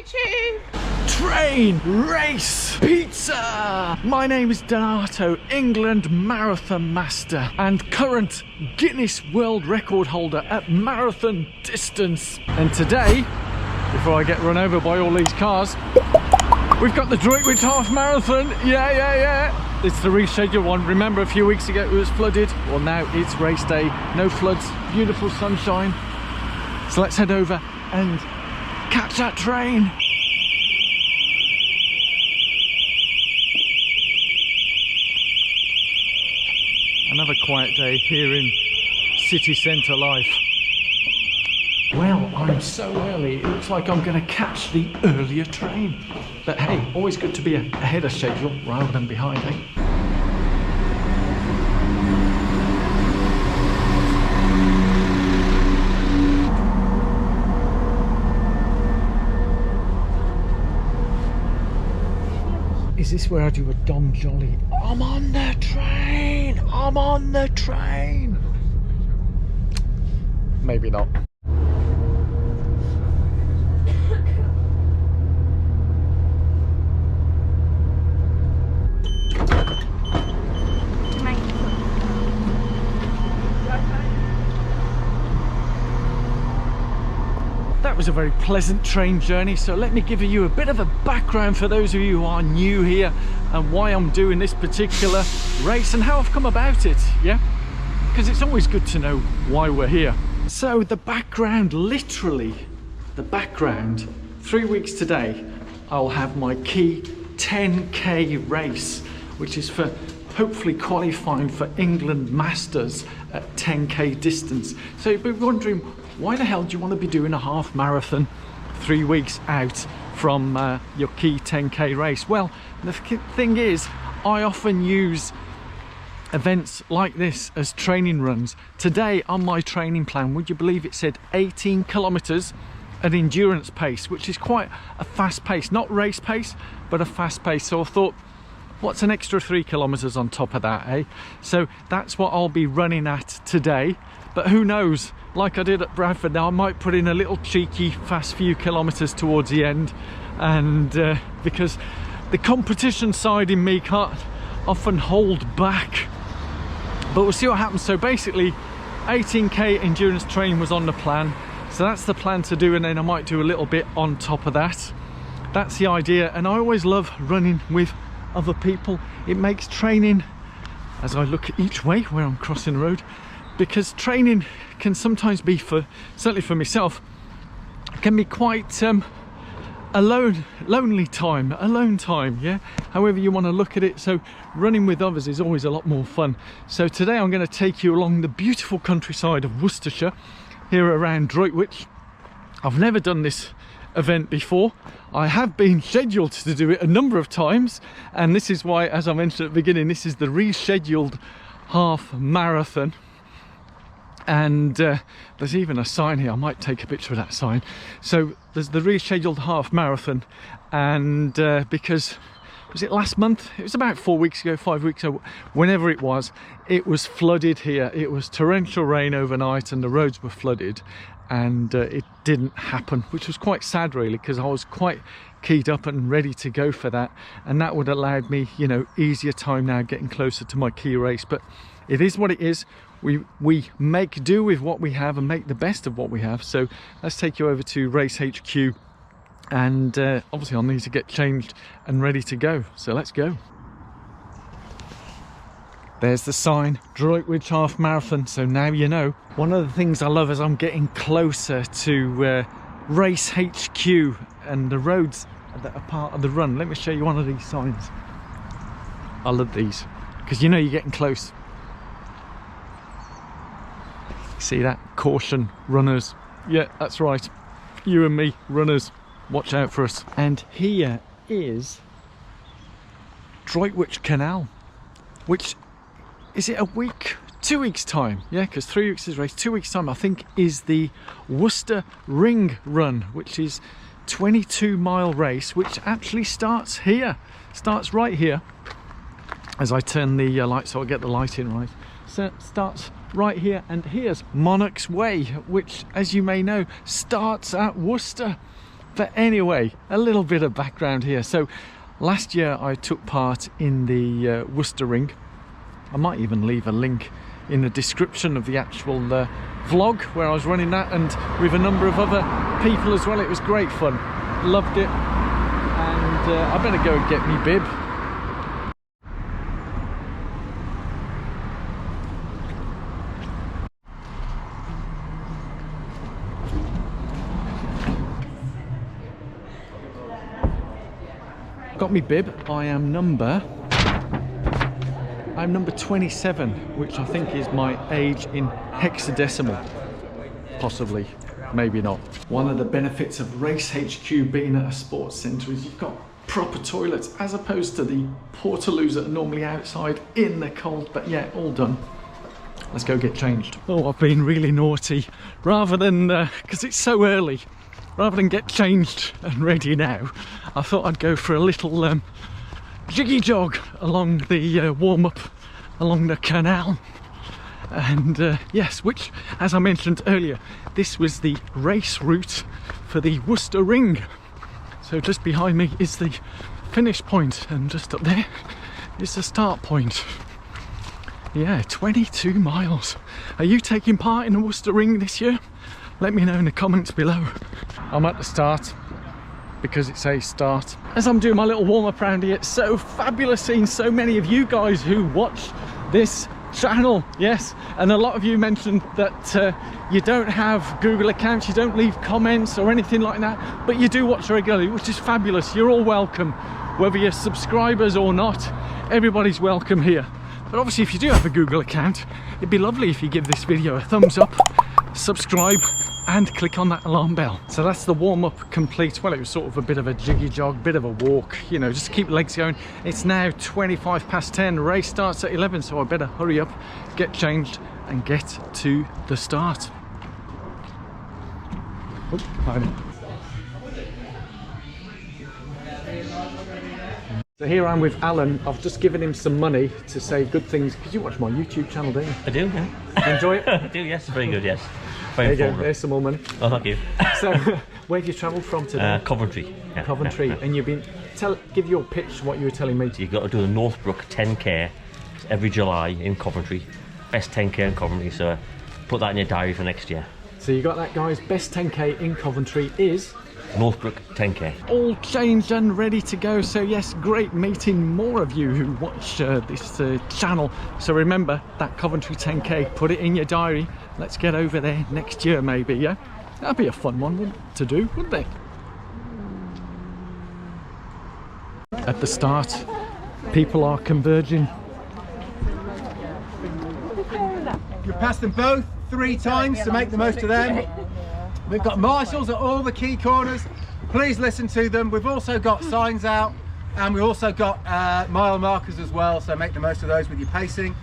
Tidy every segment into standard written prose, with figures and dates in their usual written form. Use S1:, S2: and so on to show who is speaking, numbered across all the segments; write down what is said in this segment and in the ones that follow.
S1: YouTube!
S2: Train, race, pizza! My name is Donato, England Marathon Master and current Guinness World Record holder at marathon distance. And today, before I get run over by all these cars, we've got the Droitwich Half Marathon. Yeah. It's the rescheduled one. Remember a few weeks ago it was flooded? Well, now it's race day. No floods, beautiful sunshine. So let's head over and catch that train. Another quiet day here in city centre life. Well, I'm so early, it looks like I'm going to catch the earlier train. But hey, always good to be ahead of schedule rather than behind, eh? Is this where I do a Dom Jolly? I'm on the train! I'm on the train! Maybe not. That was a very pleasant train journey, so let me give you a bit of a background for those of you who are new here and why I'm doing this particular race and how I've come about it, yeah? Because it's always good to know why we're here. So the background, literally the background, 3 weeks today I'll have my key 10k race, which is for hopefully qualifying for England Masters at 10k distance. So you'll be wondering, why the hell do you want to be doing a half marathon 3 weeks out from your key 10k race? Well, the thing is, I often use events like this as training runs. Today on my training plan, would you believe it said 18 kilometers at endurance pace, which is quite a fast pace, not race pace, but a fast pace. So I thought, what's an extra 3 kilometers on top of that, eh? So that's what I'll be running at today. But who knows, like I did at Bradford, now I might put in a little cheeky fast few kilometers towards the end, and because the competition side in me can't often hold back. But we'll see what happens. So basically 18k endurance training was on the plan, so that's the plan to do, and then I might do a little bit on top of that. That's the idea, and I always love running with other people. It makes training, as I look each way where I'm crossing the road, because training can sometimes be, certainly for myself, can be quite alone time, yeah, however you want to look at it. So running with others is always a lot more fun. So today I'm going to take you along the beautiful countryside of Worcestershire, here around Droitwich. I've never done this event before. I have been scheduled to do it a number of times, and this is why, as I mentioned at the beginning, this is the rescheduled half marathon. And there's even a sign here. I might take a picture of that sign. So there's the rescheduled half marathon, and because, was it last month? It was about 4 weeks ago, 5 weeks ago, whenever it was flooded here. It was torrential rain overnight and the roads were flooded, and it didn't happen, which was quite sad really, because I was quite keyed up and ready to go for that, and that would have allowed me, you know, easier time now getting closer to my key race. But it is what it is. We make do with what we have and make the best of what we have. So let's take you over to Race HQ, and obviously I'll need to get changed and ready to go. So let's go. There's the sign, Droitwich Half Marathon. So now you know. One of the things I love as I'm getting closer to Race HQ and the roads that are part of the run. Let me show you one of these signs. I love these because you know you're getting close. See that? Caution, runners. Yeah, that's right. You and me, runners. Watch out for us. And here is Droitwich Canal, which, is it a week? 2 weeks time, yeah, because 3 weeks is race. 2 weeks time I think is the Worcester Ring Run, which is 22-mile race, which actually starts here, starts right here. As I turn the light so I'll get the light in right. So it starts right here, and here's Monarch's Way, which, as you may know, starts at Worcester. But anyway, a little bit of background here. So last year I took part in the Worcester Ring. I might even leave a link in the description of the actual vlog where I was running that, and with a number of other people as well. It was great fun, loved it, and I better go and get me bib. Got me bib. I'm number 27, which I think is my age in hexadecimal. Possibly, maybe not. One of the benefits of Race HQ being at a sports centre is you've got proper toilets, as opposed to the portaloos that are normally outside in the cold. But yeah, all done. Let's go get changed. Oh, I've been really naughty. Rather than, because it's so early, rather than get changed and ready now, I thought I'd go for a little jiggy jog along the warm-up along the canal. And yes, which, as I mentioned earlier, this was the race route for the Worcester Ring. So just behind me is the finish point, and just up there is the start point. Yeah, 22 miles. Are you taking part in the Worcester Ring this year? Let me know in the comments below. I'm at the start because it says start. As I'm doing my little warm-up around here, it's so fabulous seeing so many of you guys who watch this channel. Yes, and a lot of you mentioned that you don't have Google accounts, you don't leave comments or anything like that, but you do watch regularly, which is fabulous. You're all welcome, whether you're subscribers or not. Everybody's welcome here. But obviously, if you do have a Google account, it'd be lovely if you give this video a thumbs up, subscribe, and click on that alarm bell. So that's the warm-up complete. Well, it was sort of a bit of a jiggy jog, bit of a walk, you know, just to keep legs going. It's now 25 past 10, race starts at 11, so I better hurry up, get changed, and get to the start. Oh, hi there. So here I'm with Alan. I've just given him some money to say good things, because you watch my YouTube channel, don't you?
S1: I do, yeah.
S2: You enjoy it?
S1: I do, yes, very good, yes.
S2: There you go, there's some more money.
S1: Oh, thank you.
S2: So, where have you travelled from today?
S1: Coventry. Yeah,
S2: Coventry,
S1: yeah.
S2: And you've been, give your pitch what you were telling me.
S1: You've got to do the Northbrook 10k every July in Coventry. Best 10k in Coventry, so put that in your diary for next year.
S2: So you got that, guys. Best 10k in Coventry is
S1: Northbrook 10k.
S2: All changed and ready to go. So yes, great meeting more of you who watch this channel. So remember that Coventry 10k, put it in your diary. Let's get over there next year maybe, yeah? That'd be a fun one to do, wouldn't it? At the start, people are converging.
S3: You pass them both 3 times to make the most of them. We've got marshals at all the key corners. Please listen to them. We've also got signs out, and we've also got mile markers as well, so make the most of those with your pacing.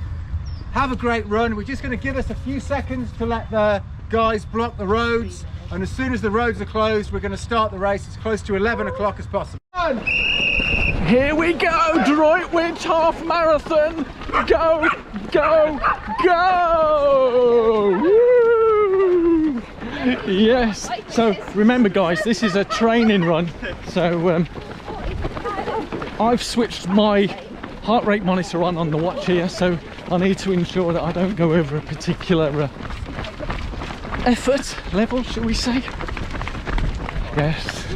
S3: Have a great run. We're just going to give us a few seconds to let the guys block the roads, and as soon as the roads are closed, we're going to start the race as close to 11 o'clock as possible.
S2: Here we go, Droitwich Half Marathon. Go, go, go! Woo! Yes. So remember, guys, this is a training run. So I've switched my heart rate monitor on the watch here, so I need to ensure that I don't go over a particular effort level, shall we say? Yes.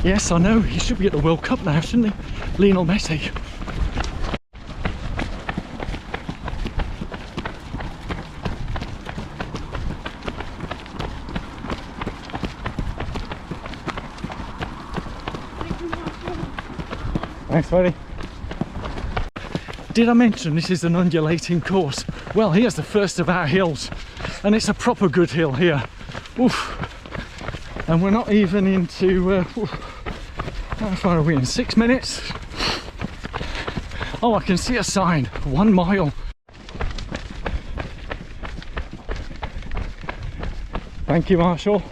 S2: Yes, I know, he should be at the World Cup now, shouldn't he? Lionel Messi. Thanks, buddy. Did I mention this is an undulating course? Well, here's the first of our hills, and it's a proper good hill here. Oof. And we're not even into, how far are we in? 6 minutes? Oh, I can see a sign, 1 mile. Thank you, Marshall.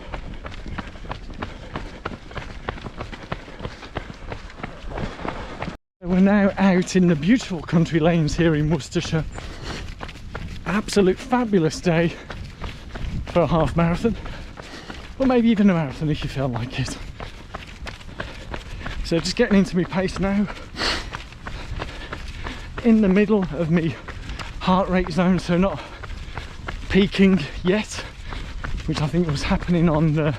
S2: We're now out in the beautiful country lanes here in Worcestershire. Absolute fabulous day for a half marathon, or maybe even a marathon if you feel like it. So just getting into my pace now, in the middle of me heart rate zone, so not peaking yet, which I think was happening on the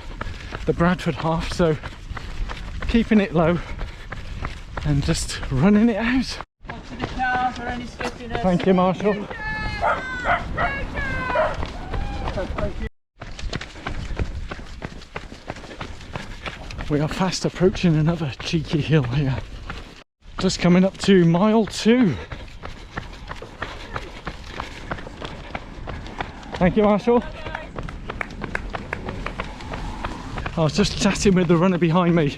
S2: Bradford half, so keeping it low and just running it out. Thank you, Marshall. We are fast approaching another cheeky hill here. Just coming up to mile 2. Thank you, Marshall. I was just chatting with the runner behind me,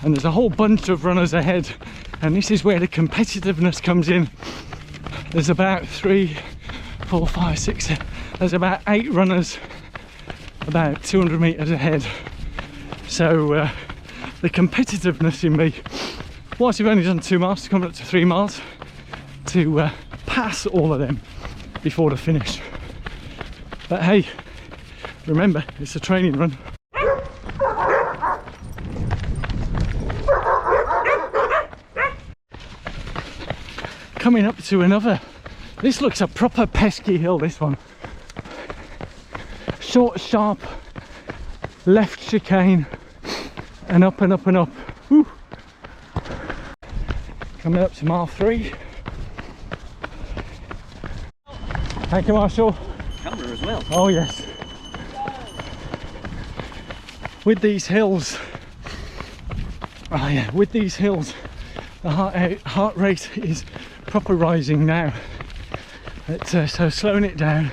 S2: and there's a whole bunch of runners ahead, and this is where the competitiveness comes in. There's about 3, 4, 5, 6, there's about 8 runners about 200 meters ahead. So the competitiveness in me, whilst you've only done 2 miles, coming up to 3 miles, to pass all of them before the finish. But hey, remember, it's a training run. Coming up to another, this looks a proper pesky hill, this one. Short, sharp, left chicane, and up and up and up. Woo. Coming up to mile 3. Thank you, Marshall.
S1: Camera as well.
S2: Oh yes. With these hills, with these hills, the heart rate is proper rising now. So slowing it down,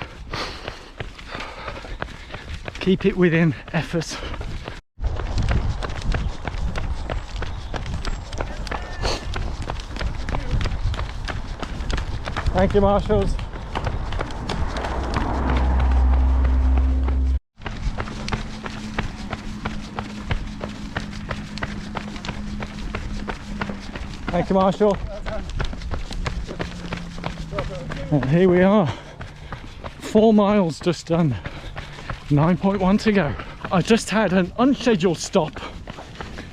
S2: keep it within effort. Thank you, marshals. Thank you, Marshall. And here we are, 4 miles just done, 9.1 to go. I just had an unscheduled stop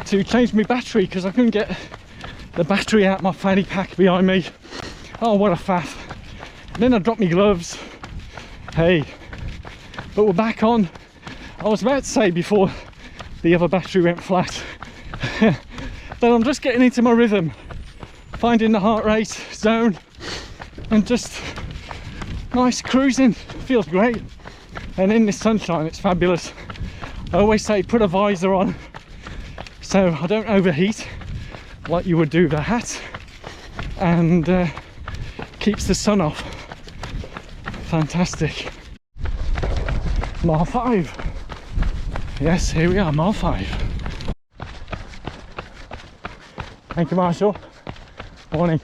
S2: to change my battery because I couldn't get the battery out my fanny pack behind me. Oh, what a faff. Then I dropped my gloves. Hey, but we're back on. I was about to say before the other battery went flat that I'm just getting into my rhythm, finding the heart rate zone and just nice cruising. Feels great, and in this sunshine it's fabulous. I always say put a visor on so I don't overheat like you would do with a hat, and keeps the sun off. Fantastic. Mile 5. Yes, here we are, mile 5. Thank you, Marshall. Morning.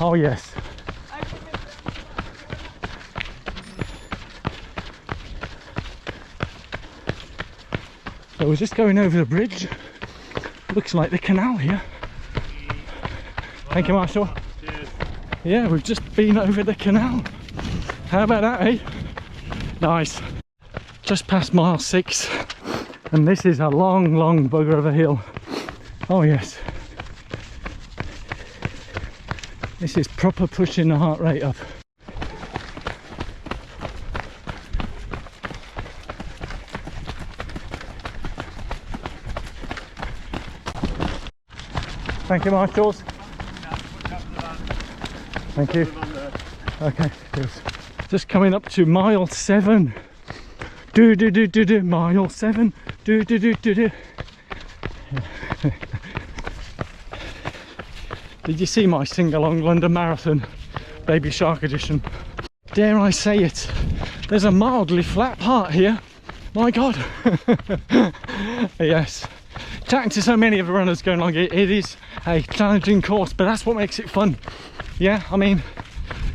S2: Oh yes. So we're just going over the bridge. Looks like the canal here. Thank you, Marshall. Cheers. Yeah, we've just been over the canal. How about that, eh? Nice. Just past mile 6, and this is a long bugger of a hill. Oh yes. This is proper pushing the heart rate up. Thank you, marshals. Thank you. Okay, good. Just coming up to mile 7. Mile 7. Did you see my sing-along London Marathon Baby Shark edition? Dare I say it, there's a mildly flat part here. My God. Yes. Chatting to so many of the runners going like it is a challenging course, but that's what makes it fun. Yeah, I mean,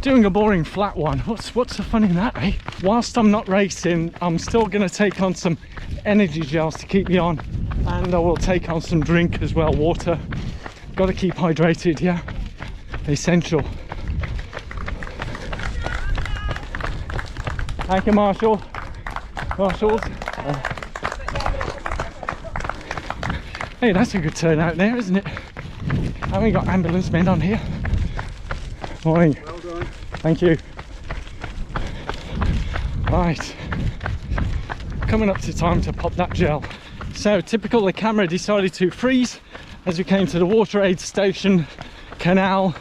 S2: doing a boring flat one, what's the fun in that, eh? Whilst I'm not racing, I'm still going to take on some energy gels to keep me on, and I will take on some drink as well, water, got to keep hydrated, yeah, essential. Thank you, Marshall. Marshals. Hey, that's a good turnout there, isn't it? And we got ambulance men on here. Morning.
S3: Well done.
S2: Thank you. Right. Coming up to time to pop that gel. So typical, the camera decided to freeze as we came to the water aid station, canal,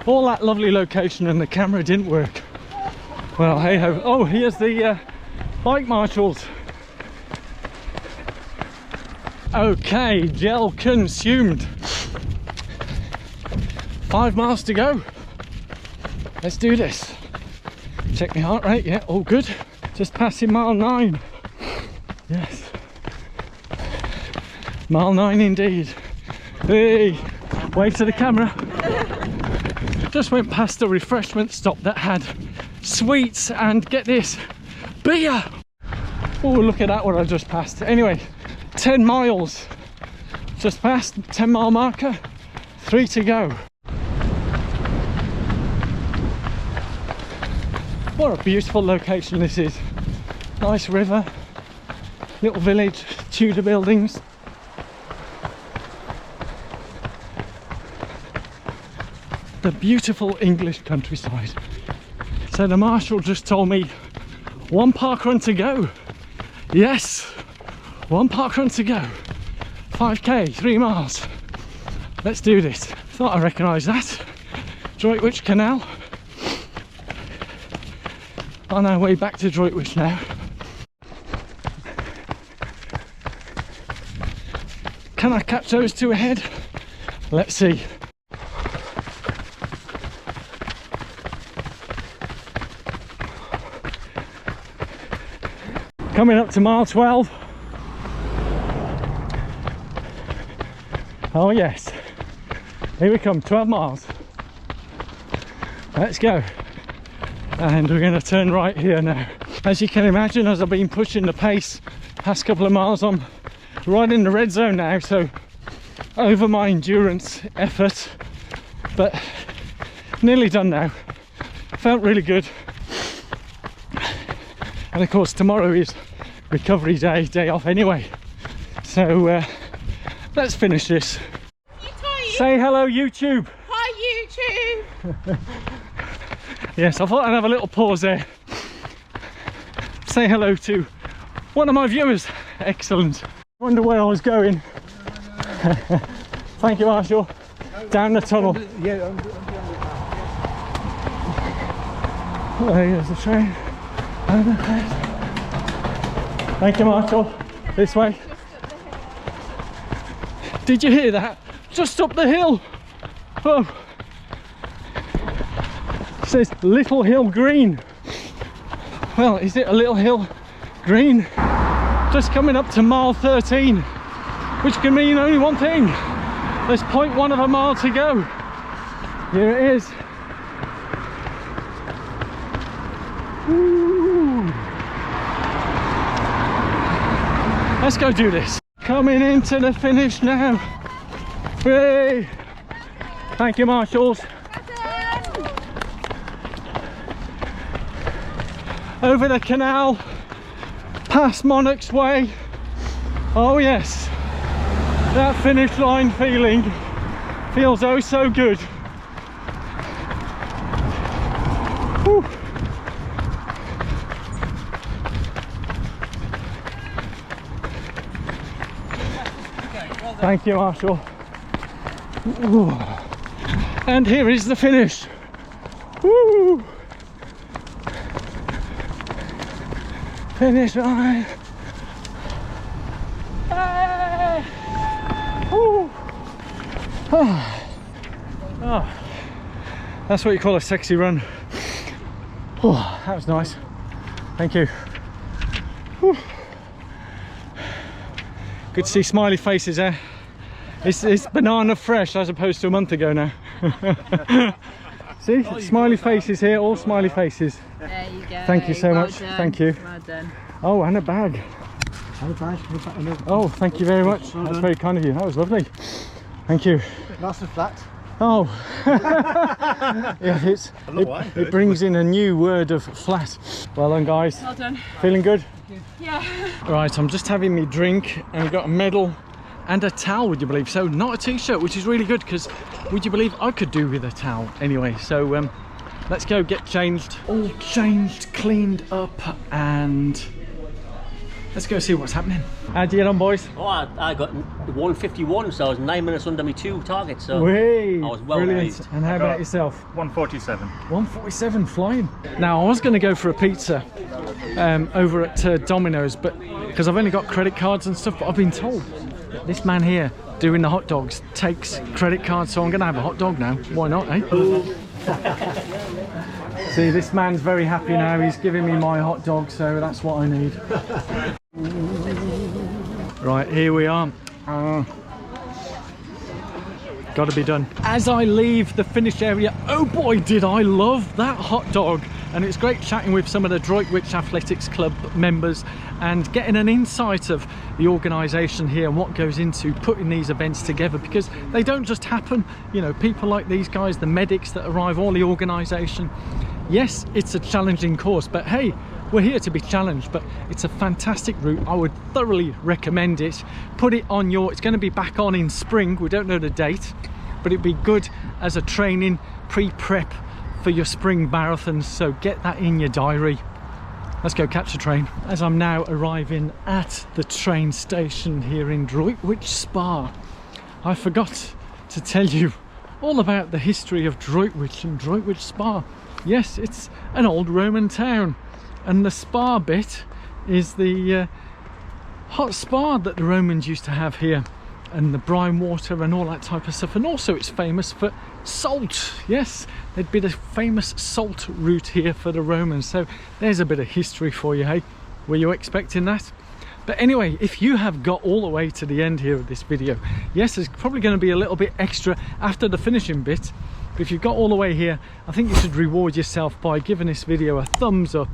S2: all that lovely location, and the camera didn't work. Well, hey ho. Oh, here's the bike marshals. Okay, gel consumed. 5 miles to go. Let's do this. Check my heart rate. Yeah, all good. Just passing mile 9. Yes. Mile 9 indeed. Hey, wave to the camera. Just went past a refreshment stop that had sweets and, get this, beer. Oh, look at that, what I just passed. Anyway, 10 miles. Just past 10 mile marker. 3 to go. What a beautiful location this is. Nice river, little village, Tudor buildings. The beautiful English countryside. So the marshal just told me 1 park run to go. Yes, 1 park run to go. 5k, 3 miles. Let's do this. Thought I recognised that. Droitwich Canal. On our way back to Droitwich now. Can I catch those two ahead? Let's see. Coming up to mile 12. Oh yes, here we come, 12 miles. Let's go. And we're going to turn right here now. As you can imagine, as I've been pushing the pace past couple of miles, I'm right in the red zone now, so over my endurance effort, but nearly done now. Felt really good. And of course tomorrow is recovery day, day off anyway, so let's finish this. Say hello YouTube.
S4: Hi YouTube.
S2: Yes, I thought I'd have a little pause there. Say hello to one of my viewers. Excellent. Wonder where I was going. Thank you, Marshall. Down the tunnel.
S3: Yeah,
S2: There's the train. Thank you, Marshall. This way. Did you hear that? Just up the hill. Oh. It says Little Hill Green. Well, is it a Little Hill Green? Just coming up to mile 13, which can mean only one thing. There's 0.1 of a mile to go. Here it is. Ooh. Let's go do this. Coming into the finish now. Hey. Thank you, marshals. Over the canal, past Monarch's Way. Oh yes, that finish line feeling feels oh so good. Whew. Thank you, Marshall. Ooh. And here is the finish. Woo. Finish line. Hey. Woo. Oh. Oh. That's what you call a sexy run. Oh, that was nice. Thank you. Whew. Good to see smiley faces there. It's banana fresh as opposed to a month ago now. See, smiley faces here, all smiley faces.
S4: There you go.
S2: Thank you so much.
S4: Done.
S2: Thank you.
S4: Well done.
S2: Oh, and a bag. Oh, thank you very much. That's very kind of you. That was lovely. Thank you.
S3: Nice and flat.
S2: Oh, yeah, it brings in a new word of flat. Well done, guys.
S4: Well done.
S2: Feeling good?
S4: Yeah.
S2: Right, I'm just having me drink and we've got a medal and a towel, would you believe? So not a t-shirt, which is really good because would you believe I could do with a towel anyway. So let's go get changed, all changed, cleaned up, and let's go see what's happening. How'd you get on, boys?
S1: Oh, I got 151, so I was 9 minutes under my 2 targets. So
S2: Way,
S1: I was well
S2: brilliant.
S1: pleased.
S2: And how about yourself?
S5: 147.
S2: 147, flying. Now I was going to go for a pizza over at Domino's, but because I've only got credit cards and stuff, but I've been told that this man here doing the hot dogs takes credit cards, so I'm going to have a hot dog now. Why not, eh? See, this man's very happy now. He's giving me my hot dog, so that's what I need. Right, here we are. Gotta be done. As I leave the finish area, oh boy, did I love that hot dog. And it's great chatting with some of the Droitwich Athletics Club members and getting an insight of the organisation here and what goes into putting these events together, because they don't just happen. You know, people like these guys, the medics that arrive, all the organisation. Yes, it's a challenging course, but hey, we're here to be challenged. But it's a fantastic route. I would thoroughly recommend it. Put it on your, it's going to be back on in spring. We don't know the date, but it'd be good as a training pre-prep for your spring marathons, so get that in your diary. Let's go catch the train. As I'm now arriving at the train station here in Droitwich Spa, I forgot to tell you all about the history of Droitwich and Droitwich Spa. Yes, it's an old Roman town, and the spa bit is the hot spa that the Romans used to have here, and the brine water and all that type of stuff. And also it's famous for salt. Yes, there'd been a famous salt route here for the Romans, so there's a bit of history for you. Hey, were you expecting that? But anyway, if you have got all the way to the end here of this video, yes, there's probably going to be a little bit extra after the finishing bit, but if you've got all the way here, I think you should reward yourself by giving this video a thumbs up,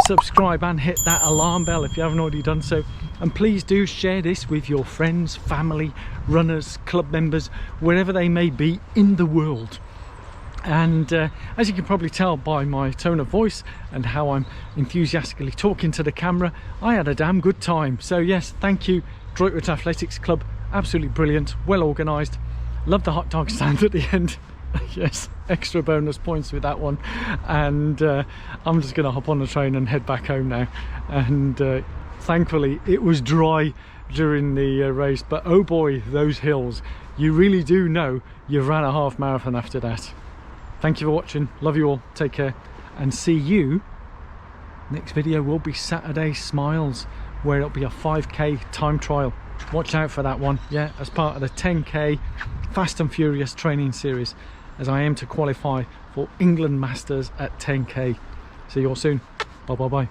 S2: subscribe and hit that alarm bell if you haven't already done so. And please do share this with your friends, family, runners, club members, wherever they may be in the world. And as you can probably tell by my tone of voice and how I'm enthusiastically talking to the camera, I had a damn good time. So yes, thank you Droitwich Athletics Club, absolutely brilliant, well organised. Love the hot dog stand at the end. Yes, extra bonus points with that one. And I'm just going to hop on the train and head back home now. And thankfully it was dry during the race, but oh boy, those hills, you really do know you've ran a half marathon after that. Thank you for watching, love you all, take care, and see you. Next video will be Saturday Smiles, where it'll be a 5k time trial. Watch out for that one, yeah, as part of the 10k Fast and Furious training series, as I aim to qualify for England Masters at 10k. See you all soon, bye bye bye.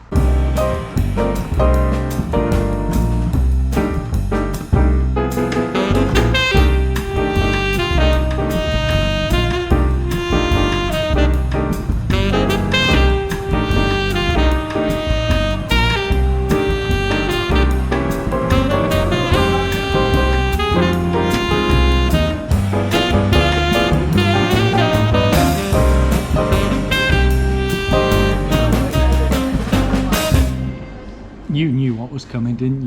S2: You knew what was coming, didn't you?